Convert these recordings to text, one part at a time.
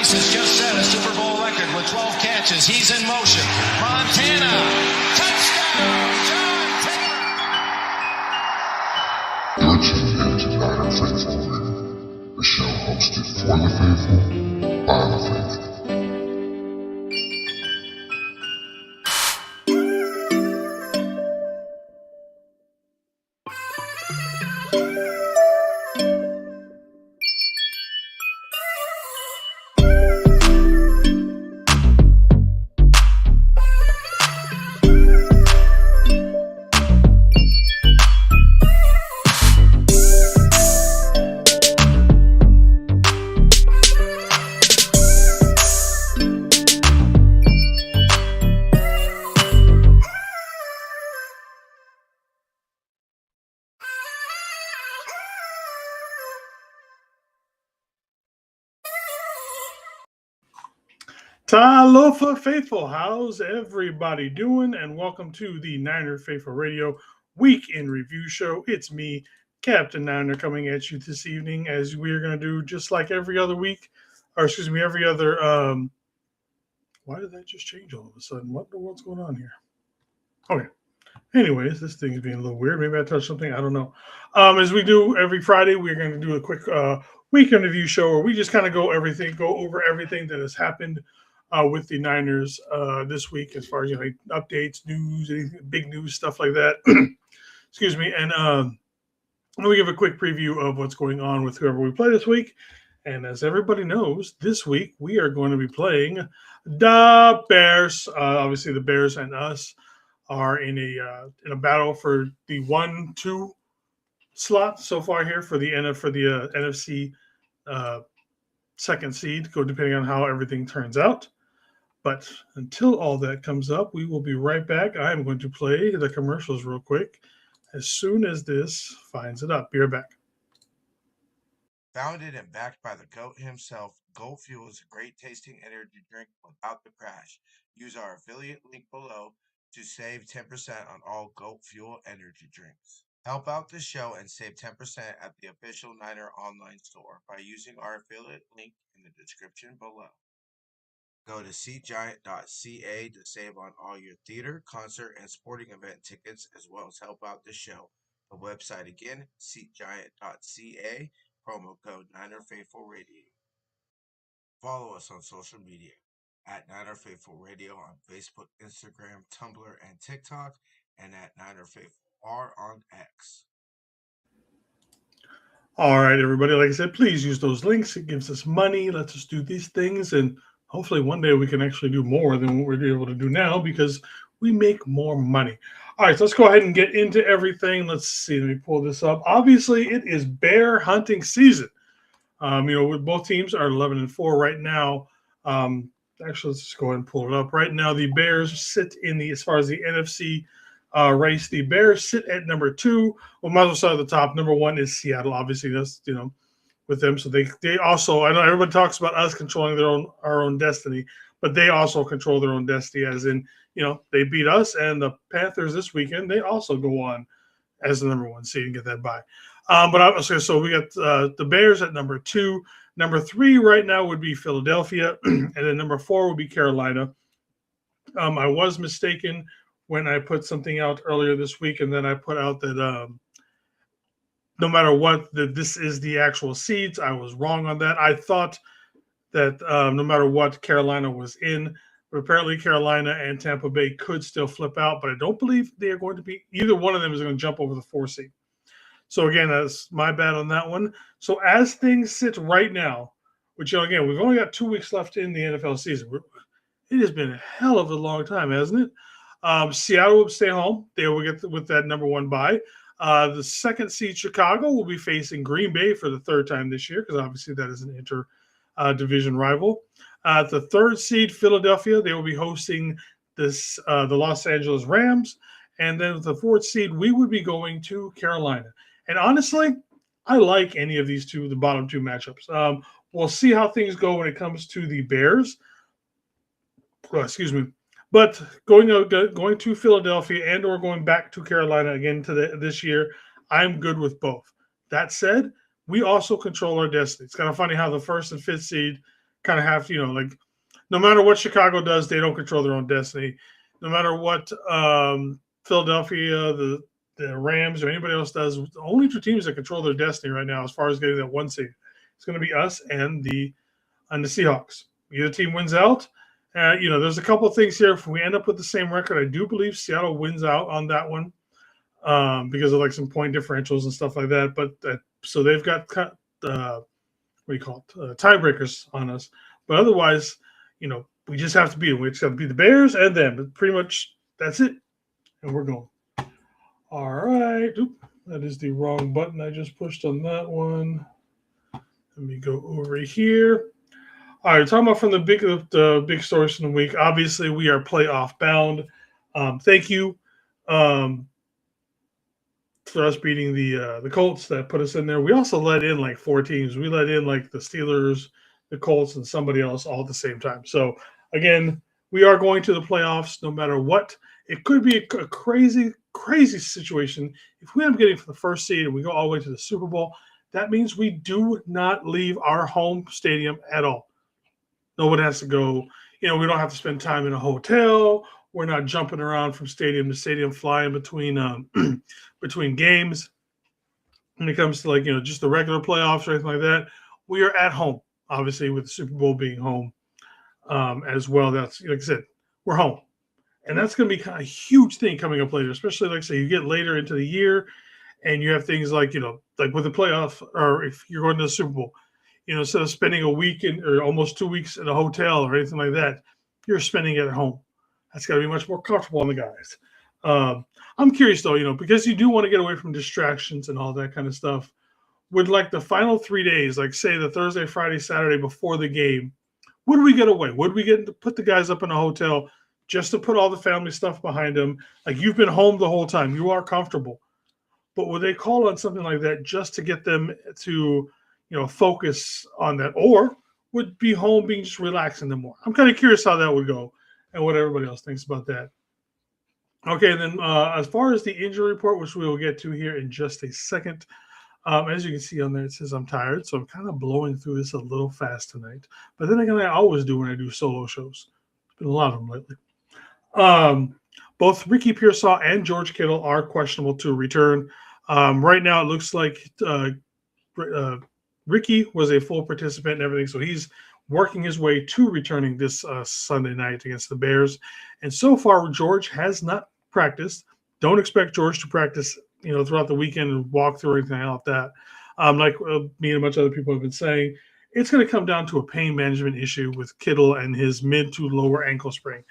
Rice has just set a Super Bowl record with 12 catches. He's in motion. Montana. Touchdown, John Taylor. You're tuned into Niner Faithful Radio, the show hosted for the faithful, by the faithful. Talofa Faithful, how's everybody doing? And welcome to the Niner Faithful Radio Week in Review Show. It's me, CaptNiner, coming at you this evening as we're going to do just like every other week, or excuse me, every other, why did that just change all of a sudden? What in the world's going on here? Okay. Anyways, this thing is being a little weird. Maybe I touched something. I don't know. As we do every Friday, we're going to do a quick week in review show where we just kind of go over everything that has happened with the Niners this week, as far as updates, news, anything, big news, stuff like that. Excuse me. And we give a quick preview of what's going on with whoever we play this week. And as everybody knows, this week we are going to be playing the Bears. Obviously, the Bears and us are in a battle for the 1-2 slot so far here for the NFC second seed, depending on how everything turns out. But until all that comes up, we will be right back. I am going to play the commercials real quick as soon as this finds it up. Be right back. Founded and backed by the GOAT himself, Gold Fuel is a great tasting energy drink without the crash. Use our affiliate link below to save 10% on all GOAT Fuel energy drinks. Help out the show and save 10% at the official Niner online store by using our affiliate link in the description below. Go to seatgiant.ca to save on all your theater, concert, and sporting event tickets, as well as help out the show. The website again, seatgiant.ca, promo code ninerfaithfulradio. Follow us on social media at ninerfaithfulradio on Facebook, Instagram, Tumblr, and TikTok, and at ninerfaithfulr on X. All right, everybody. Like I said, please use those links. It gives us money, lets us do these things, and hopefully one day we can actually do more than what we're able to do now because we make more money. All right, so let's go ahead and get into everything. Let's see. Let me pull this up. Obviously, it is bear hunting season. Both teams are 11-4 right now. Actually, let's just go ahead and pull it up. Right now, the Bears sit as far as the NFC race, the Bears sit at number 2. Well, might as well start at the top. Number 1 is Seattle. Obviously, that's, with them. So they also, I know everybody talks about us controlling our own destiny, but they also control their own destiny, as in, they beat us, and the Panthers this weekend, they also go on as the number 1 seed and get that bye. So we got the Bears at number 2. Number 3 right now would be Philadelphia, and then number 4 would be Carolina. I was mistaken when I put something out earlier this week, and then I put out that no matter what, that this is the actual seeds. I was wrong on that. I thought that no matter what, Carolina was in, but apparently Carolina and Tampa Bay could still flip out, but I don't believe they are going to be. Either one of them is going to jump over the 4 seed. So again, that's my bad on that one. So as things sit right now, which again, we've only got 2 weeks left in the NFL season. It has been a hell of a long time, hasn't it? Seattle will stay home. They will get with that number 1 bye. The second seed Chicago will be facing Green Bay for the 3rd time this year, because obviously that is an inter-division rival. The 3rd seed Philadelphia, they will be hosting the Los Angeles Rams. And then with the 4th seed, we would be going to Carolina. And honestly, I like any of these the bottom 2 matchups. We'll see how things go when it comes to the Bears. Excuse me. But going to Philadelphia and or going back to Carolina again this year, I'm good with both. That said, we also control our destiny. It's kind of funny how the 1st and 5th seed kind of have to, like, no matter what Chicago does, they don't control their own destiny. No matter what Philadelphia, the Rams, or anybody else does, the only two teams that control their destiny right now, as far as getting that one seed, it's going to be us and the Seahawks. Either team wins out. There's a couple of things here. If we end up with the same record, I do believe Seattle wins out on that one because of like some point differentials and stuff like that. But so they've got tiebreakers on us. But otherwise, we just have to beat them. We just have to beat the Bears and them. But pretty much that's it, and we're going. All right. Oop, that is the wrong button I just pushed on that one. Let me go over here. All right, talking about from the big stories from the week. Obviously, we are playoff bound. Thank you for us beating the Colts that put us in there. We also let in like 4 teams. We let in like the Steelers, the Colts, and somebody else all at the same time. So again, we are going to the playoffs no matter what. It could be a crazy, crazy situation. If we end up getting for the first seed and we go all the way to the Super Bowl, that means we do not leave our home stadium at all. No one has to go. We don't have to spend time in a hotel. We're not jumping around from stadium to stadium, flying between between games. When it comes to like just the regular playoffs or anything like that, we are at home. Obviously, with the Super Bowl being home as well. That's like I said, we're home, and that's going to be kind of a huge thing coming up later. Especially like say you get later into the year, and you have things like like with the playoff, or if you're going to the Super Bowl. Instead of spending a week or almost 2 weeks in a hotel or anything like that, you're spending it at home. That's got to be much more comfortable on the guys. I'm curious, though, because you do want to get away from distractions and all that kind of stuff. Would like the final 3 days, like say the Thursday, Friday, Saturday before the game, would we get away? Would we get to put the guys up in a hotel just to put all the family stuff behind them? Like you've been home the whole time. You are comfortable. But would they call on something like that just to get them to focus on that, or would be home being just relaxing them more? I'm kind of curious how that would go and what everybody else thinks about that. Okay, then as far as the injury report, which we will get to here in just a second, as you can see on there, it says I'm tired, so I'm kind of blowing through this a little fast tonight. But then again, I always do when I do solo shows. There's been a lot of them lately. Both Ricky Pearsall and George Kittle are questionable to return. Right now, it looks like Ricky was a full participant and everything, so he's working his way to returning this Sunday night against the Bears. And so far, George has not practiced. Don't expect George to practice, throughout the weekend and walk through or anything like that. Like me and a bunch of other people have been saying, it's going to come down to a pain management issue with Kittle and his mid to lower ankle sprain.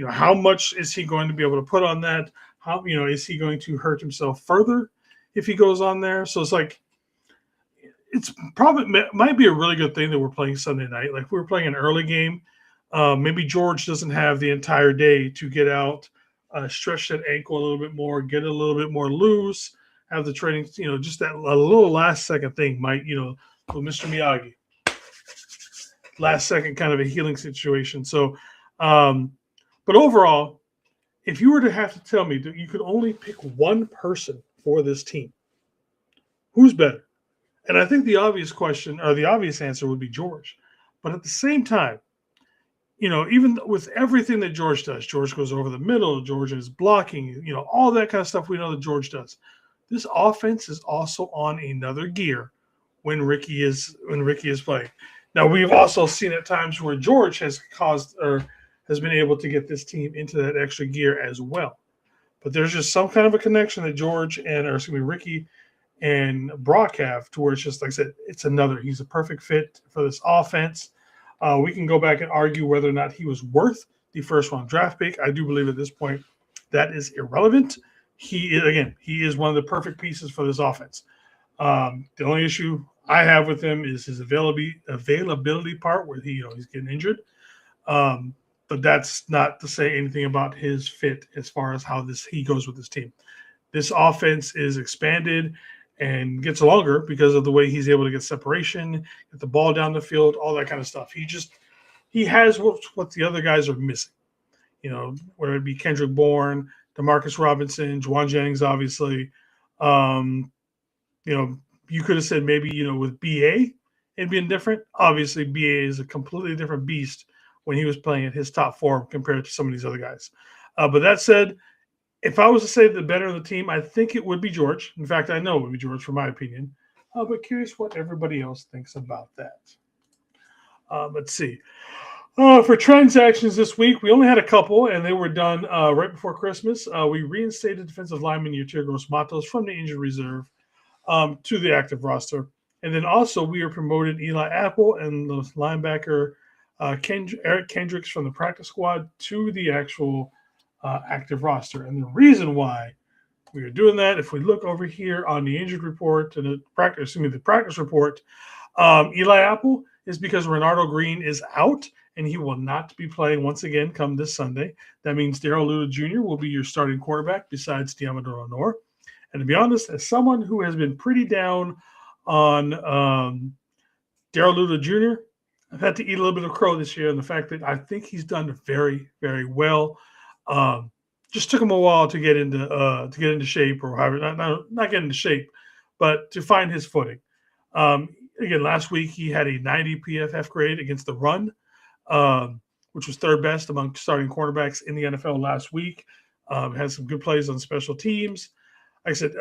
How much is he going to be able to put on that? How, is he going to hurt himself further if he goes on there? So it's like, it's probably might be a really good thing that we're playing Sunday night. Like if we were playing an early game, maybe George doesn't have the entire day to get out, stretch that ankle a little bit more, get it a little bit more loose, have the training, just that a little last second thing might, little Mr. Miyagi, last second kind of a healing situation. So, but overall, if you were to have to tell me that you could only pick one person for this team, who's better? And I think the obvious question or the obvious answer would be George. But at the same time, even with everything that George does, George goes over the middle, George is blocking, all that kind of stuff we know that George does. This offense is also on another gear when Ricky is playing. Now, we've also seen at times where George has caused or has been able to get this team into that extra gear as well. But there's just some kind of a connection that Ricky and Brock have to where it's just like I said, he's a perfect fit for this offense. We can go back and argue whether or not he was worth the first round draft pick. I do believe at this point that is irrelevant. He is one of the perfect pieces for this offense. The only issue I have with him is his availability part where he's getting injured. But that's not to say anything about his fit as far as how he goes with this team. This offense is expanded and gets longer because of the way he's able to get separation, get the ball down the field, all that kind of stuff. He has what the other guys are missing, whether it be Kendrick Bourne, DeMarcus Robinson, Juwan Jennings, obviously. You could have said maybe, with BA and being different. Obviously, BA is a completely different beast when he was playing at his top form compared to some of these other guys. But that said, if I was to say the better of the team, I think it would be George. In fact, I know it would be George, for my opinion. But curious what everybody else thinks about that. Let's see. For transactions this week, we only had a couple, and they were done right before Christmas. We reinstated defensive lineman Yeturgos Matos from the injured reserve to the active roster. And then also we are promoted Eli Apple and the linebacker Eric Kendricks from the practice squad to the actual active roster. And the reason why we are doing that, if we look over here on the injured report and the practice report, Eli Apple is because Renardo Green is out and he will not be playing once again come this Sunday. That means Darrell Luda Jr. will be your starting quarterback besides Diamador Honor. And to be honest, as someone who has been pretty down on Darrell Luda Jr., I've had to eat a little bit of crow this year, and the fact that I think he's done very, very well. Just took him a while to get into shape, or however, not get into shape, but to find his footing. Again, last week he had a 90 PFF grade against the run, which was third best among starting cornerbacks in the NFL last week. Had some good plays on special teams. Like I said,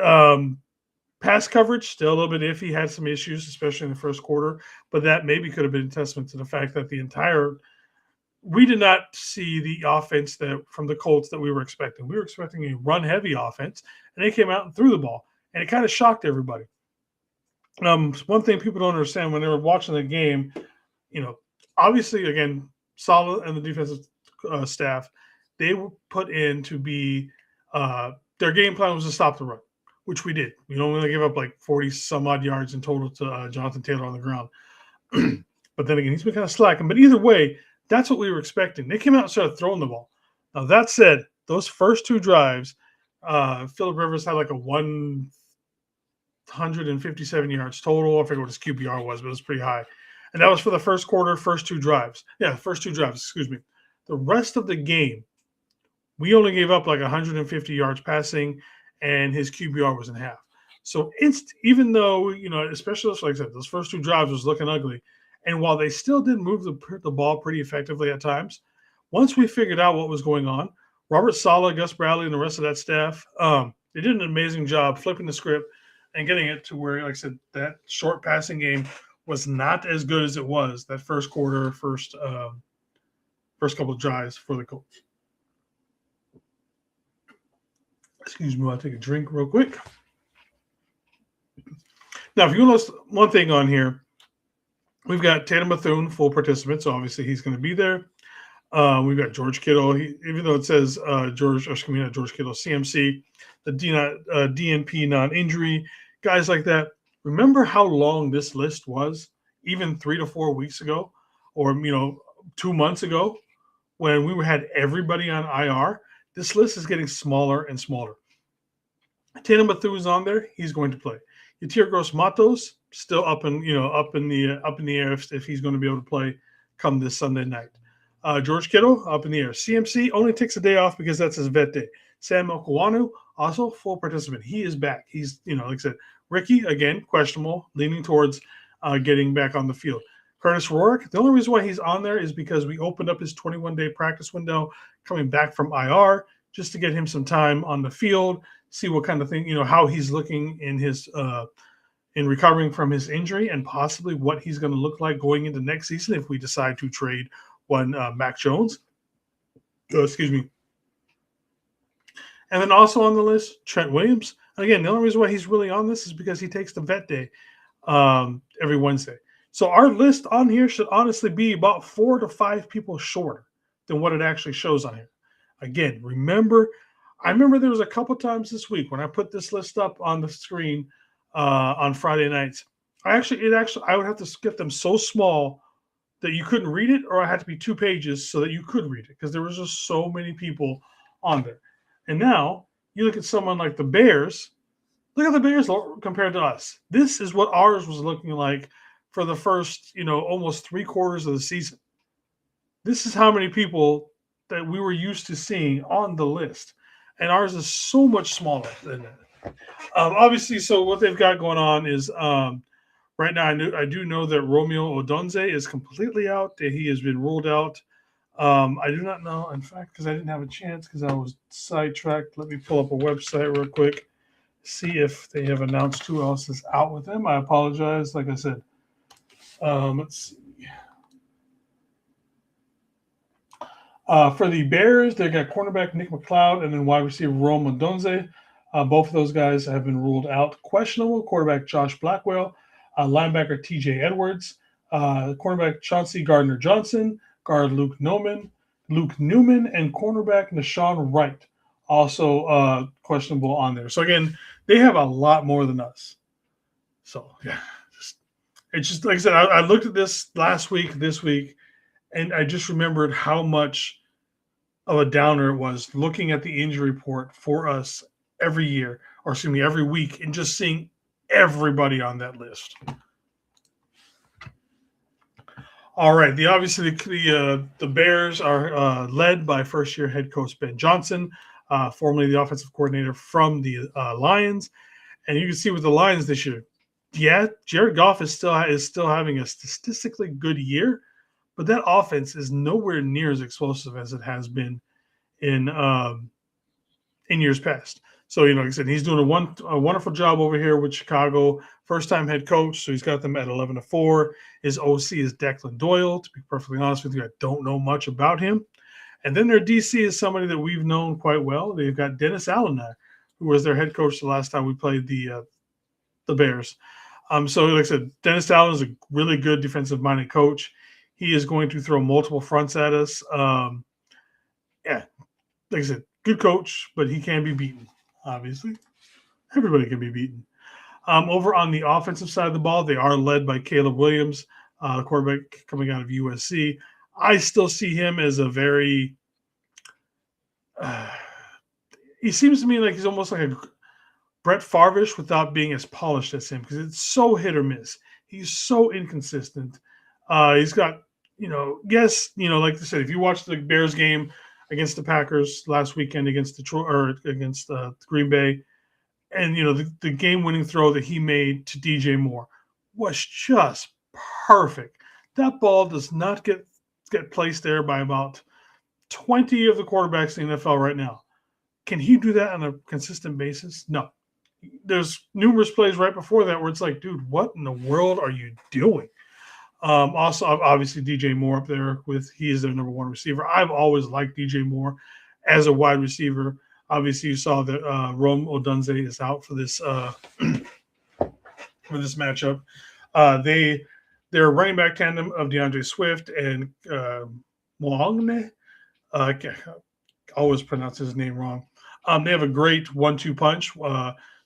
pass coverage, still a little bit iffy, had some issues, especially in the first quarter, but that maybe could have been a testament to the fact that we did not see the offense from the Colts that we were expecting. We were expecting a run-heavy offense, and they came out and threw the ball, and it kind of shocked everybody. One thing people don't understand when they were watching the game, obviously, again, Saleh and the defensive staff, they were put in to be their game plan was to stop the run, which we did. We only gave up like 40-some-odd yards in total to Jonathan Taylor on the ground. But then again, he's been kind of slacking. But either way, that's what we were expecting. They came out and started throwing the ball. Now, that said, those first two drives, Phillip Rivers had like a 157 yards total. I forget what his QBR was, but it was pretty high. And that was for the first quarter, first two drives. Yeah, first two drives, excuse me. The rest of the game, we only gave up like 150 yards passing, and his QBR was in half. So even though, especially like I said, those first two drives was looking ugly, and while they still did move the ball pretty effectively at times, once we figured out what was going on, Robert Saleh, Gus Bradley, and the rest of that staff, they did an amazing job flipping the script and getting it to where, like I said, that short passing game was not as good as it was that first quarter, first couple of drives for the Colts. Excuse me, I'll take a drink real quick. Now, if you notice one thing on here, we've got Tatum Bethune, full participant, so obviously he's going to be there. We've got George Kittle, even though it says George Kittle, CMC, the DNP non-injury, guys like that. Remember how long this list was, even 3 to 4 weeks ago, or 2 months ago, when we had everybody on IR. This list is getting smaller and smaller. Tatum Bethune's on there; he's going to play. Yeturgos Matos still up in the air if he's going to be able to play come this Sunday night. George Kittle up in the air. CMC only takes a day off because that's his vet day. Sam Okuanu also full participant. He is back. He's like I said. Ricky again questionable, leaning towards getting back on the field. Curtis Rourke, the only reason why he's on there is because we opened up his 21-day practice window coming back from IR just to get him some time on the field, see what kind of thing, how he's looking in his in recovering from his injury, and possibly what he's going to look like going into next season if we decide to trade one Mac Jones. Excuse me. And then also on the list, Trent Williams. Again, the only reason why he's really on this is because he takes the vet day every Wednesday. So our list on here should honestly be about 4 to 5 people shorter than what it actually shows on here. Again, I remember there was a couple times this week when I put this list up on the screen on Friday nights. I would have to get them so small that you couldn't read it, or I had to be 2 pages so that you could read it because there was just so many people on there. And now you look at someone like the Bears. Look at the Bears compared to us. This is what ours was looking like for the first, almost 3 quarters of the season. This is how many people that we were used to seeing on the list. And ours is so much smaller than that. Obviously, so what they've got going on is Right now, I do know that Romeo Odunze is completely out. That he has been ruled out. I do not know, in fact, because I didn't have a chance because I was sidetracked. Let me pull up a website real quick, see if they have announced who else is out with them. I apologize. Like I said, let's see. For the Bears, they got cornerback Nick McLeod and then wide receiver Rome Odunze. Both of those guys have been ruled out. Questionable quarterback Josh Blackwell, linebacker TJ Edwards, cornerback Chauncey Gardner Johnson, guard Luke Newman, and cornerback Nashawn Wright. Also questionable on there. So again, they have a lot more than us. So yeah, it's just like I said. I looked at this last week, this week, and I just remembered how much of a downer it was looking at the injury report for us every year, or excuse me, every week, and just seeing everybody on that list. All right, the Bears are led by first-year head coach Ben Johnson, formerly the offensive coordinator from the Lions, and you can see with the Lions this year, yeah, Jared Goff is still having a statistically good year, but that offense is nowhere near as explosive as it has been in years past. So, like I said, he's doing a wonderful job over here with Chicago. First-time head coach, so he's got them at 11-4. His OC is Declan Doyle. To be perfectly honest with you, I don't know much about him. And then their DC is somebody that we've known quite well. They've got Dennis Allen there, who was their head coach the last time we played the Bears. So, like I said, Dennis Allen is a really good defensive-minded coach. He is going to throw multiple fronts at us. Yeah, like I said, good coach, but he can be beaten, obviously. Everybody can be beaten. Over on the offensive side of the ball, they are led by Caleb Williams, the quarterback coming out of USC. I still see him as a very he seems to me like he's almost like a Brett Favre-ish without being as polished as him because it's so hit or miss. He's so inconsistent. He's got, like I said, if you watch the Bears game against the Packers last weekend against Detroit or against Green Bay, and the game-winning throw that he made to DJ Moore was just perfect. That ball does not get placed there by about 20 of the quarterbacks in the NFL right now. Can he do that on a consistent basis? No. There's numerous plays right before that where it's like, dude, what in the world are you doing? Also, obviously, DJ Moore up there he is their number one receiver. I've always liked DJ Moore as a wide receiver. Obviously, you saw that Rome Odunze is out for this matchup. Their running back tandem of DeAndre Swift and Mwangne. I always pronounce his name wrong. They have a great 1-2 punch.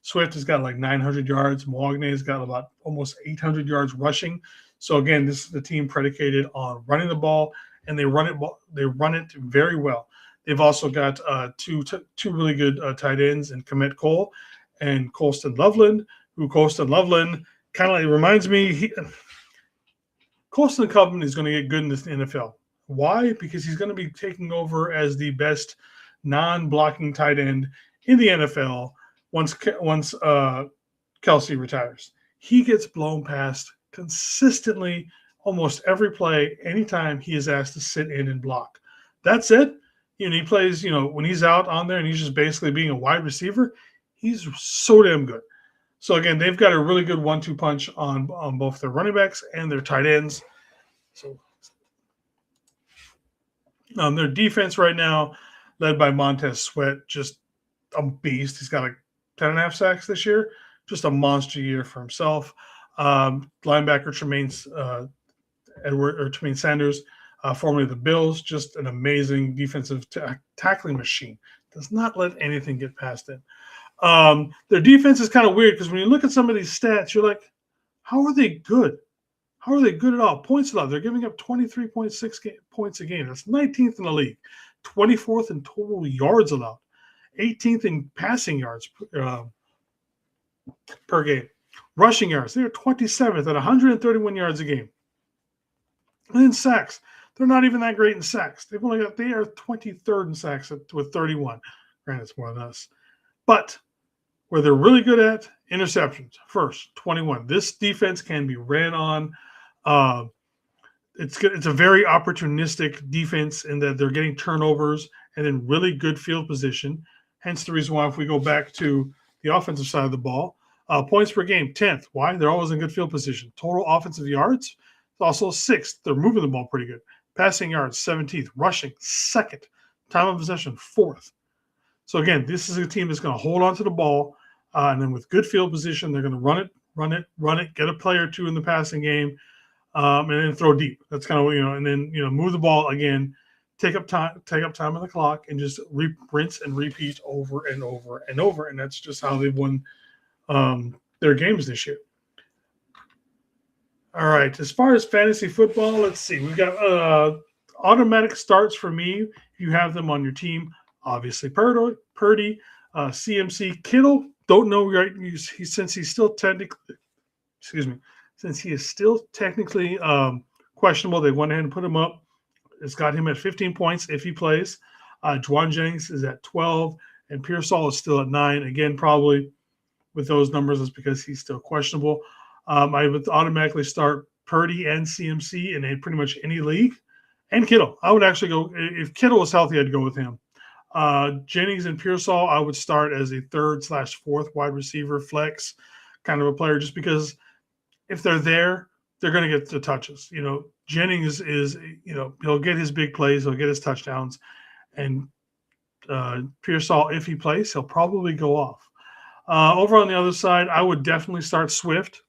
Swift has got like 900 yards. Mwangne has got about almost 800 yards rushing. So again, this is the team predicated on running the ball, and they run it very well. They've also got two really good tight ends in Komet Cole and Colston Loveland, who Colston Loveland kind of reminds me. Colston Loveland is going to get good in this NFL. Why? Because he's going to be taking over as the best non-blocking tight end in the NFL once Kelsey retires. He gets blown past consistently almost every play, anytime he is asked to sit in and block. That's it. He plays, when he's out on there and he's just basically being a wide receiver, he's so damn good. So, again, they've got a really good 1-2 punch on both their running backs and their tight ends. So, their defense right now, led by Montez Sweat, just a beast. He's got like 10.5 sacks this year. Just a monster year for himself. Linebacker Tremaine Sanders, formerly the Bills, just an amazing defensive tackling machine. Does not let anything get past him. Their defense is kind of weird because when you look at some of these stats, you're like, how are they good? How are they good at all? Points allowed. They're giving up 23.6 points a game. That's 19th in the league. 24th in total yards allowed. 18th in passing yards per game. Rushing yards, they're 27th at 131 yards a game. And in sacks, they're not even that great in sacks. They are 23rd in sacks with 31. Granted, it's more than us. But Where they're really good at interceptions. First, 21. This defense can be ran on. It's good. It's a very opportunistic defense in that they're getting turnovers and then really good field position. Hence the reason why if we go back to the offensive side of the ball, points per game, 10th. Why? They're always in good field position. Total offensive yards, also 6th. They're moving the ball pretty good. Passing yards, 17th. Rushing, 2nd. Time of possession, 4th. So again, this is a team that's going to hold on to the ball, and then with good field position, they're going to run it, get a play or two in the passing game, and then throw deep. That's kind of, and then, move the ball again, take up time on the clock, and just rinse and repeat over and over and over. And that's just how they've won their games this year. All right. As far as fantasy football, let's see. We've got automatic starts for me. If you have them on your team, obviously Purdy, CMC, Kittle. Don't know, right? Since he is still technically questionable, they went ahead and put him up. It's got him at 15 points if he plays. Juwan Jennings is at 12, and Pearsall is still at 9. Again, probably with those numbers, it's because he's still questionable. I would automatically start Purdy and CMC in pretty much any league, and Kittle. I would actually go, if Kittle was healthy, I'd go with him. Jennings and Pearsall, I would start as a 3rd/4th wide receiver flex kind of a player, just because if they're there, they're going to get the touches. Jennings is, he'll get his big plays, he'll get his touchdowns, and Pearsall, if he plays, he'll probably go off. Over on the other side, I would definitely start Swift,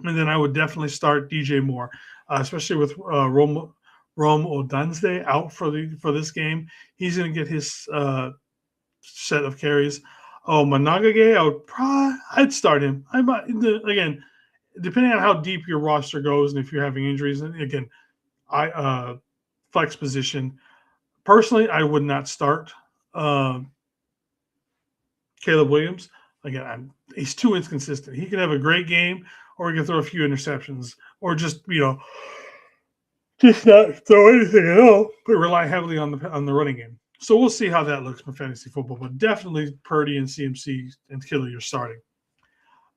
and then I would definitely start DJ Moore, especially with Rome Odunze out for this game. He's going to get his set of carries. Managage, I'd start him. Again, depending on how deep your roster goes and if you're having injuries. And again, flex position. Personally, I would not start Caleb Williams. Again, he's too inconsistent. He can have a great game, or he can throw a few interceptions, or just not throw anything at all, but rely heavily on the running game. So we'll see how that looks for fantasy football, but definitely Purdy and CMC and Kittle you're starting.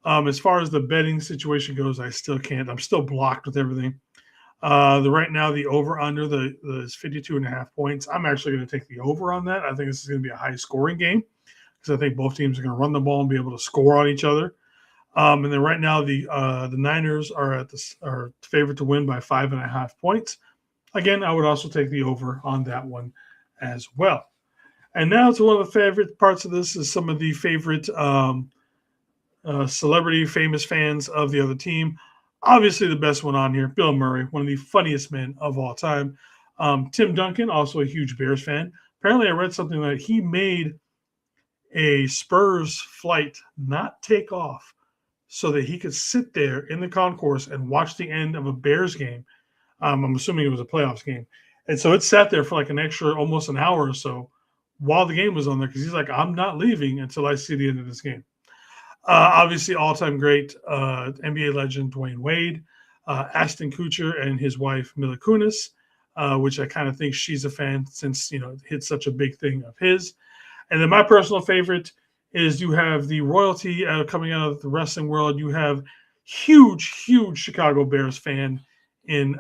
As far as the betting situation goes, I still can't. I'm still blocked with everything. Right now, the over-under is 52.5 points. I'm actually going to take the over on that. I think this is going to be a high-scoring game because I think both teams are going to run the ball and be able to score on each other. And then right now, the Niners are favored to win by 5.5 points. Again, I would also take the over on that one as well. And now to one of the favorite parts of this is some of the favorite celebrity, famous fans of the other team. Obviously, the best one on here, Bill Murray, one of the funniest men of all time. Tim Duncan, also a huge Bears fan. Apparently, I read something that he made a Spurs flight not take off so that he could sit there in the concourse and watch the end of a Bears game. I'm assuming it was a playoffs game. And so it sat there for like an extra almost an hour or so while the game was on there because he's like, I'm not leaving until I see the end of this game. Obviously, all-time great NBA legend Dwayne Wade, Ashton Kutcher and his wife Mila Kunis, which I kind of think she's a fan since, it's such a big thing of his. And then my personal favorite is you have the royalty coming out of the wrestling world. You have huge Chicago Bears fan in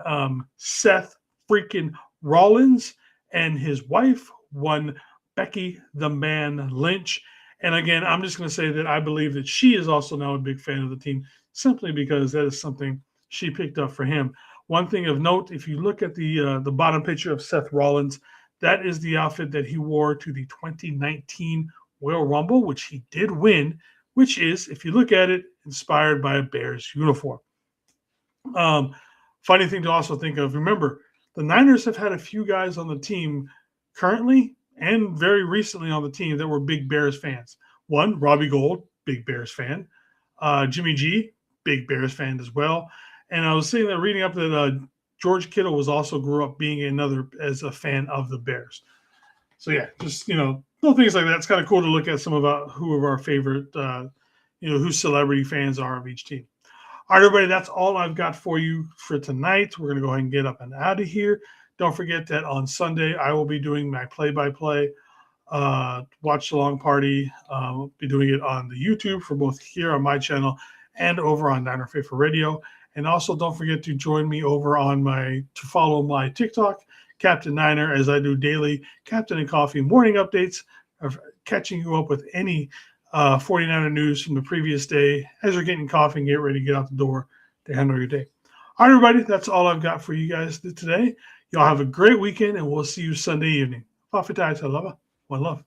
Seth freaking Rollins and his wife, one Becky the Man Lynch. And again, I'm just going to say that I believe that she is also now a big fan of the team simply because that is something she picked up for him. One thing of note, if you look at the bottom picture of Seth Rollins, that is the outfit that he wore to the 2019 Royal Rumble, which he did win, which is, if you look at it, inspired by a Bears uniform. Funny thing to also think of, remember, the Niners have had a few guys on the team currently and very recently on the team that were big Bears fans. One, Robbie Gould, big Bears fan. Jimmy G, big Bears fan as well. And I was sitting there reading up that George Kittle grew up being as a fan of the Bears. So yeah, just, little things like that. It's kind of cool to look at some of our favorite, who celebrity fans are of each team. All right, everybody, that's all I've got for you for tonight. We're going to go ahead and get up and out of here. Don't forget that on Sunday, I will be doing my play-by-play watch along party. I'll be doing it on the YouTube for both here on my channel and over on Niner Faithful Radio. And also don't forget to join me over on to follow my TikTok, CaptNiner, as I do daily Captain and Coffee morning updates of catching you up with any 49er news from the previous day as you're getting coffee and get ready to get out the door to handle your day. All right, everybody, that's all I've got for you guys today. Y'all have a great weekend, and we'll see you Sunday evening. One love.